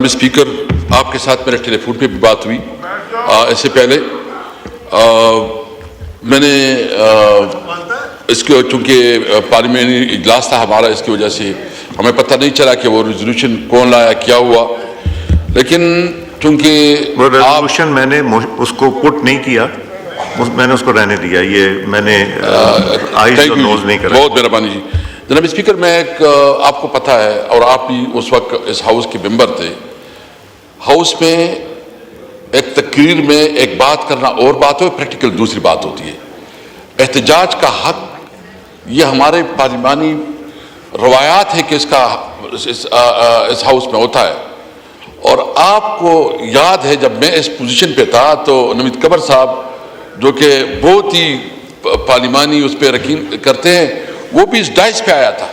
Speaker, آپ کے ساتھ میرے ٹیلی فون پہ بھی بات ہوئی اس سے پہلے. میں نے اس کو چونکہ پارلیمنٹ اجلاس تھا ہمارا، اس کی وجہ سے ہمیں پتہ نہیں چلا کہ وہ ریزولوشن کون لایا، کیا ہوا. لیکن چونکہ وہ ریزولوشن میں نے اس کو پٹ نہیں کیا، میں نے اس کو رہنے دیا. یہ میں نے آئیز اور نوز نہیں کرا. بہت مہربانی جی. جناب اسپیکر، میں ایک آپ کو پتہ ہے اور آپ بھی اس وقت اس ہاؤس کے ممبر تھے، ہاؤس میں ایک تقریر میں ایک بات کرنا اور بات ہو، پریکٹیکل دوسری بات ہوتی ہے. احتجاج کا حق یہ ہمارے پارلیمانی روایات ہے کہ اس کا اس ہاؤس میں ہوتا ہے. اور آپ کو یاد ہے جب میں اس پوزیشن پہ تھا تو نوید قمر صاحب جو کہ بہت ہی پارلیمانی اس پہ یقین کرتے ہیں، وہ بھی اس ڈائس پہ آیا تھا.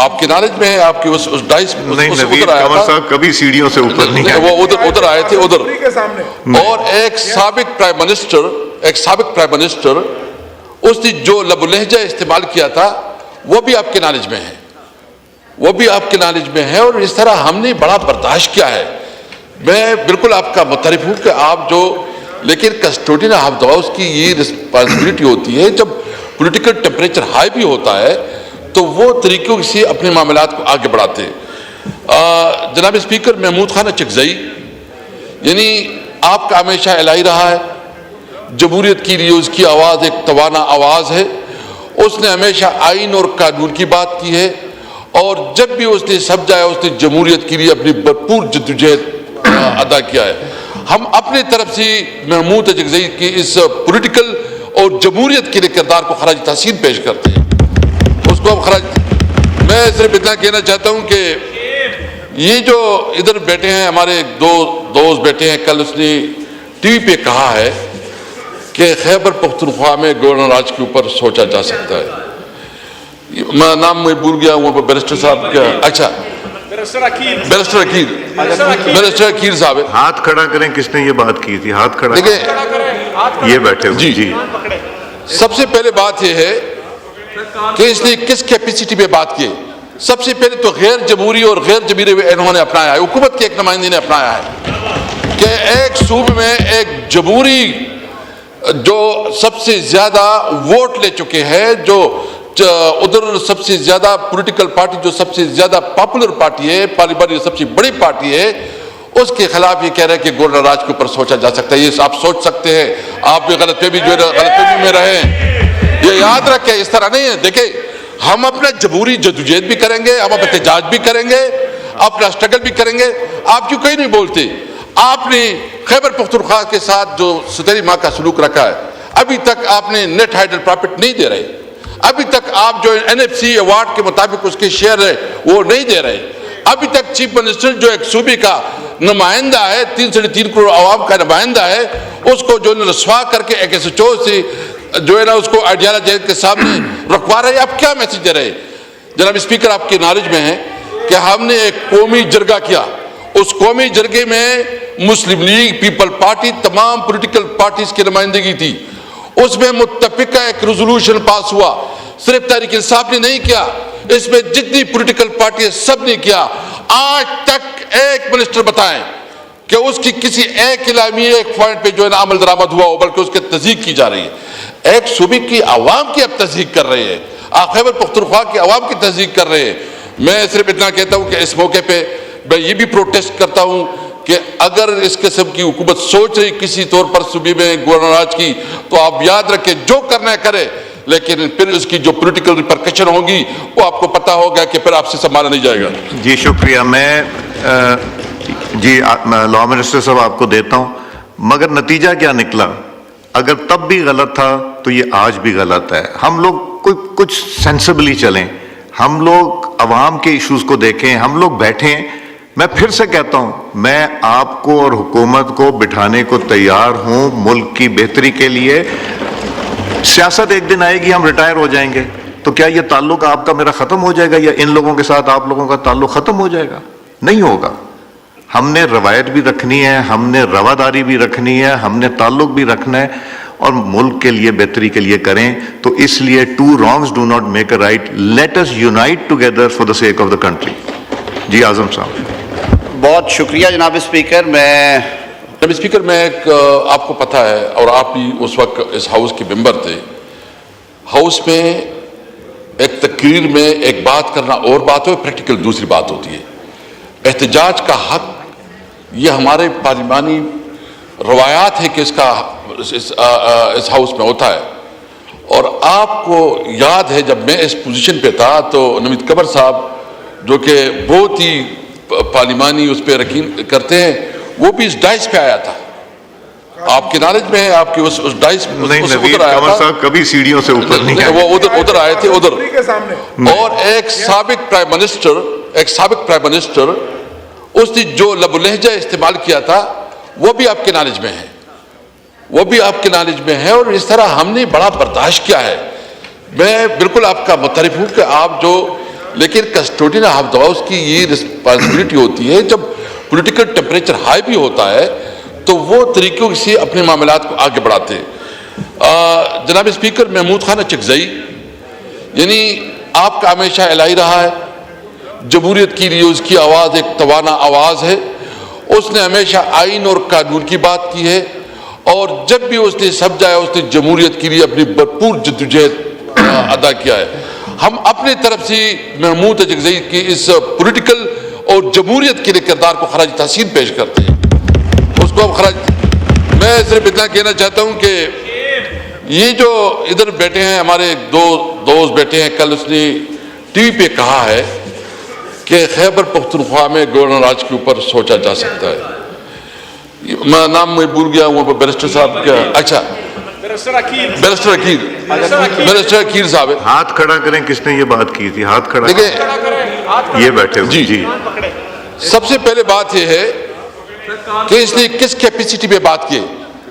آپ کے نالج میں ہے، آپ کے اس ڈائس نہیں، نوید قمر صاحب کبھی سیڑھیوں سے اوپر نہیں آئے. وہ ادھر آئے تھے ادھر. اور ایک سابق پرائم منسٹر اس نے جو لب و لہجہ استعمال کیا تھا وہ بھی آپ کے نالج میں ہے، وہ بھی آپ کے نالج میں ہے. اور اس طرح ہم نے بڑا برداشت کیا ہے. میں بالکل آپ کا متعارف ہوں کہ آپ جو، لیکن کسٹوڈین آف دا ہاؤس کی یہ رسپانسبلٹی ہوتی ہے جب پولیٹیکل ٹیمپریچر ہائی بھی ہوتا ہے تو وہ طریقوں سے اپنے معاملات کو آگے بڑھاتے ہیں. جناب اسپیکر، محمود خان اچکزئی، یعنی آپ کا ہمیشہ الہی رہا ہے، جمہوریت کے لیے اس کی آواز ایک توانا آواز ہے. اس نے ہمیشہ آئین اور قانون کی بات کی ہے، اور جب بھی اس نے سمجھایا اس نے جمہوریت کے لیے اپنی بھرپور جدوجہد ادا کیا ہے. ہم اپنی طرف سے محمود اچکزئی کی اس پولیٹیکل اور جمہوریت کے لیے کردار کو خراج تحسین پیش کرتے ہیں. اس کو ہم میں صرف اتنا کہنا چاہتا ہوں کہ یہ جو ادھر بیٹھے ہیں ہمارے دو دوست بیٹھے ہیں، کل اس نے ٹی وی پہ کہا ہے کہ خیبر پختونخوا میں گورنر راج کے اوپر سوچا جا سکتا ہے. میں نام میں بھول گیا ہوں، بیرسٹر صاحب کیا، اچھا بیرسٹر عقیل صاحب. ہاتھ کھڑا کریں، کس نے یہ بات کی تھی؟ ہاتھ کھڑا دیکھیں، یہ بیٹھے ہوئے. جی، سب سے پہلے بات یہ ہے کہ اس نے کس کیپیسٹی پہ بات کی. سب سے پہلے تو غیر جمہوری اور غیر جمہوری انہوں نے اپنایا ہے، حکومت کے ایک نمائندے نے اپنایا ہے کہ ایک صوبے میں ایک جمہوری جو سب سے زیادہ ووٹ لے چکے ہیں، جو ادھر سب سے زیادہ پولیٹیکل پارٹی جو سب سے زیادہ پاپولر پارٹی ہے، پارلیمانی سب سے بڑی پارٹی ہے، اس کے خلاف یہ کہہ رہے ہیں کہ گورنر راج کے اوپر سوچا جا سکتا ہے. یہ آپ سوچ سکتے ہیں، آپ بھی غلط فہمی میں رہے ہیں. یہ یاد رکھیں، اس طرح نہیں ہے. دیکھیں، ہم اپنا جمہوری جدوجہد بھی کریں گے، ہم احتجاج بھی کریں گے، اپنا اسٹرگل بھی کریں گے. آپ کیوں کہیں نہیں بولتے؟ آپ نے خیبر پختونخوا کے ساتھ جو 17 ماہ کا سلوک رکھا ہے، ابھی تک آپ نے نیٹ ہائیڈل پرافٹ نہیں دے رہے. ابھی تک آپ جو NFC ایوارڈ کے مطابق اس کے شیئر ہے وہ نہیں دے رہے. ابھی تک چیف منسٹر جو ایک صوبے کا نمائندہ ہے، 3.5 کروڑ عوام کا نمائندہ ہے، اس کو جو رسوا کر کے ایک SHO سے جو ہے نا اس کو آئیڈیالوجی کے سامنے رکھوا رہے. آپ کیا میسج دے رہے؟ جناب اسپیکر، آپ کے نالج میں ہے کہ ہم نے ایک قومی جرگہ کیا. اس قومی جرگے میں مسلم لیگ، پیپل پارٹی، تمام پولیٹیکل پارٹیز کی نمائندگی تھی. اس میں متفقہ ایک ریزولوشن پاس ہوا. صرف تحریک انصاف نے نہیں کیا، اس میں جتنی پولیٹیکل پارٹی سب نے کیا. آج تک ایک منسٹر بتائیں کہ اس کی کسی ایک اعلامیے ایک پوائنٹ پہ جو ہے نا عمل درآمد ہوا ہو، بلکہ اس کی تصدیق کی جا رہی ہے. ایک صوبے کی عوام کی اب تصدیق کر رہے ہیں، آپ خیبر پختونخوا کی عوام کی تصدیق کر رہے ہیں. میں صرف اتنا کہتا ہوں کہ اس موقع پہ میں یہ بھی پروٹیسٹ کرتا ہوں کہ اگر اس قسم کی حکومت سوچ رہی کسی طور پر صوبے میں گورنر راج کی، تو آپ یاد رکھیں جو کرنا ہے کرے، لیکن پھر اس کی جو پولیٹیکل ریپرکشن ہوں گی وہ آپ کو پتا ہوگا کہ پھر آپ سے سنبھالا نہیں جائے گا. جی شکریہ. میں لا منسٹر صاحب آپ کو دیتا ہوں، مگر نتیجہ کیا نکلا؟ اگر تب بھی غلط تھا تو یہ آج بھی غلط ہے. ہم لوگ کچھ سینسبلی چلیں، ہم لوگ عوام کے ایشوز کو دیکھیں، ہم لوگ بیٹھیں. میں پھر سے کہتا ہوں، میں آپ کو اور حکومت کو بٹھانے کو تیار ہوں ملک کی بہتری کے لیے. سیاست ایک دن آئے گی ہم ریٹائر ہو جائیں گے، تو کیا یہ تعلق آپ کا میرا ختم ہو جائے گا، یا ان لوگوں کے ساتھ آپ لوگوں کا تعلق ختم ہو جائے گا؟ نہیں ہوگا. ہم نے روایت بھی رکھنی ہے، ہم نے رواداری بھی رکھنی ہے، ہم نے تعلق بھی رکھنا ہے، اور ملک کے لیے بہتری کے لیے کریں. تو اس لیے 2 wrongs do not make a right. Let us unite together for the sake of the country. جی اعظم صاحب. بہت شکریہ جناب اسپیکر. میں جناب اسپیکر میں ایک آپ کو پتہ ہے اور آپ بھی اس وقت اس ہاؤس کے ممبر تھے. ہاؤس میں ایک تقریر میں ایک بات کرنا اور بات ہو، پریکٹیکل دوسری بات ہوتی ہے. احتجاج کا حق یہ ہمارے پارلیمانی روایات ہے کہ اس کا اس ہاؤس میں ہوتا ہے. اور آپ کو یاد ہے جب میں اس پوزیشن پہ تھا تو نوید قمر صاحب جو کہ بہت ہی پارلیمانی اس پہ یقین کرتے ہیں وہ بھی اس ڈائس پہ آیا تھا. آپ کے نالج میں ہے، آپ کی اس ڈائس نہیں، نوید قمر صاحب کبھی سیڑھیوں سے اوپر نہیں آئے. وہ ادھر آئے تھے ادھر. اور ایک سابق پرائم منسٹر اس نے جو لب و لہجہ استعمال کیا تھا وہ بھی آپ کے نالج میں ہے، وہ بھی آپ کے نالج میں ہے. اور اس طرح ہم نے بڑا برداشت کیا ہے. میں بالکل آپ کا متعارف ہوں کہ آپ جو لیکن کسٹوڈین آف دا ہاؤس کی یہ رسپانسبلٹی ہوتی ہے جب پولیٹیکل ٹیمپریچر ہائی بھی ہوتا ہے تو وہ طریقوں سے اپنے معاملات کو آگے بڑھاتے ہیں. جناب اسپیکر محمود خان اچکزئی یعنی آپ کا ہمیشہ الہی رہا ہے. جمہوریت کے لیے اس کی آواز ایک توانا آواز ہے. اس نے ہمیشہ آئین اور قانون کی بات کی ہے اور جب بھی اس نے سمجھا ہے اس نے جمہوریت کے لیے اپنی بھرپور جدوجہد ادا کیا ہے. ہم اپنی طرف سے محمود اچکزئی کی اس پولیٹیکل اور جمہوریت کے لیے کردار کو خراج تحسین پیش کرتے ہیں. اس کو ہم میں صرف اتنا کہنا چاہتا ہوں کہ یہ جو ادھر بیٹھے ہیں ہمارے دو دوست بیٹھے ہیں، کل اس نے ٹی وی پہ کہا ہے کہ خیبر پختونخوا میں گورنر راج کے اوپر سوچا جا سکتا ہے. میں نام میں بھول گیا وہ بیرسٹر صاحب کیا، اچھا بیرسٹر عقیل صاحب ہے. ہاتھ کھڑا کریں، کس نے یہ بات کی تھی؟ ہاتھ کھڑا دیکھیں یہ بیٹھے ہوئے. جی سب سے پہلے بات یہ ہے کہ اس نے کس کیپیسٹی پہ بات کی.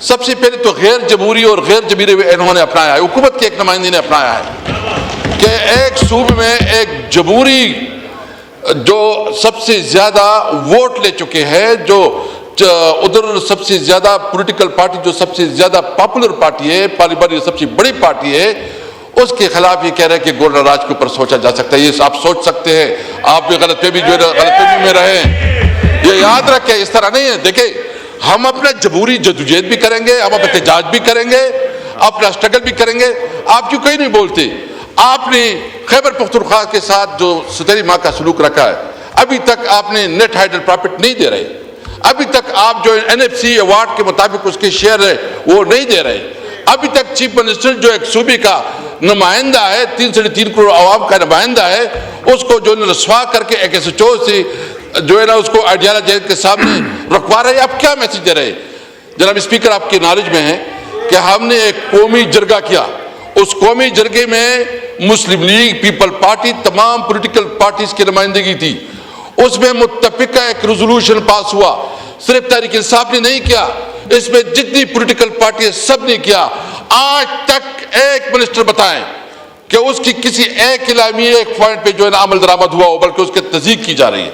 سب سے پہلے تو غیر جمہوری اور غیر جمہوری انہوں نے اپنایا ہے، حکومت کے ایک نمائندے نے اپنایا ہے کہ ایک صوبے میں ایک جمہوری جو سب سے زیادہ ووٹ لے چکے ہیں، جو ادھر سب سے زیادہ پولیٹیکل پارٹی جو سب سے زیادہ پاپولر پارٹی ہے، پارلیمانی سب سے بڑی پارٹی ہے، اس کے خلاف یہ کہہ رہے ہیں کہ گورنر راج کے اوپر سوچا جا سکتا ہے. یہ آپ سوچ سکتے ہیں، آپ بھی غلط فہمی جو غلط فہمی میں رہے. یہ یاد رکھیں اس طرح نہیں ہے. دیکھیں ہم اپنا جمہوری جدوجہد بھی کریں گے، ہم احتجاج بھی کریں گے، اپنا سٹرگل بھی کریں گے. آپ کیوں کہیں نہیں بولتے؟ آپ نے خیبر پختونخوا کے ساتھ جو 17 ماہ کا سلوک رکھا ہے، ابھی تک آپ نے نیٹ ہائیڈل پروفٹ نہیں دے رہے. ابھی تک آپ جو NFC ایوارڈ کے مطابق اس کے شیئر ہے وہ نہیں دے رہے. ابھی تک چیف منسٹر جو ایک صوبے کا نمائندہ ہے، 3.5 کروڑ عوام کا نمائندہ ہے، اس کو جو رسوا کر کے ایک SHO سے جو ہے نا اس کو آئیڈیالوجی کے سامنے رکھوا رہے ہیں. آپ کیا میسج دے رہے ہیں؟ جناب اسپیکر آپ کے نالج میں ہے کہ ہم نے ایک قومی جرگہ کیا. اس قومی جرگے میں مسلم لیگ، پیپل پارٹی، تمام پولیٹیکل پارٹیز کی نمائندگی تھی. اس میں متفقہ ایک ریزولوشن پاس ہوا. صرف تحریک انصاف نے نہیں کیا، اس میں جتنی پولیٹیکل پارٹی سب نے کیا. آج تک ایک منسٹر بتائیں کہ اس کی کسی ایک اعلامیے ایک پوائنٹ پہ جو ہے نا عمل درآمد ہوا ہو، بلکہ اس کی تصدیق کی جا رہی ہے.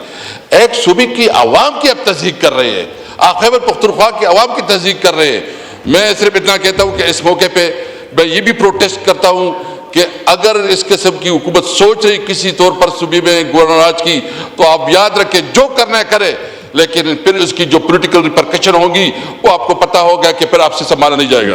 ایک صوبے کی عوام کی اب تصدیق کر رہے ہیں، آپ خیبر پختونخوا کی عوام کی تصدیق کر رہے ہیں. میں صرف اتنا کہتا ہوں کہ اس موقع پہ میں یہ بھی پروٹیسٹ کرتا ہوں کہ اگر اس قسم کی حکومت سوچ رہی کسی طور پر صوبے میں گورنر راج کی، تو آپ یاد رکھیں جو کرنا ہے کرے، لیکن پھر اس کی جو پولیٹیکل ریپرکشن ہوں گی وہ آپ کو پتہ ہوگا کہ پھر آپ سے سنبھالا نہیں جائے گا.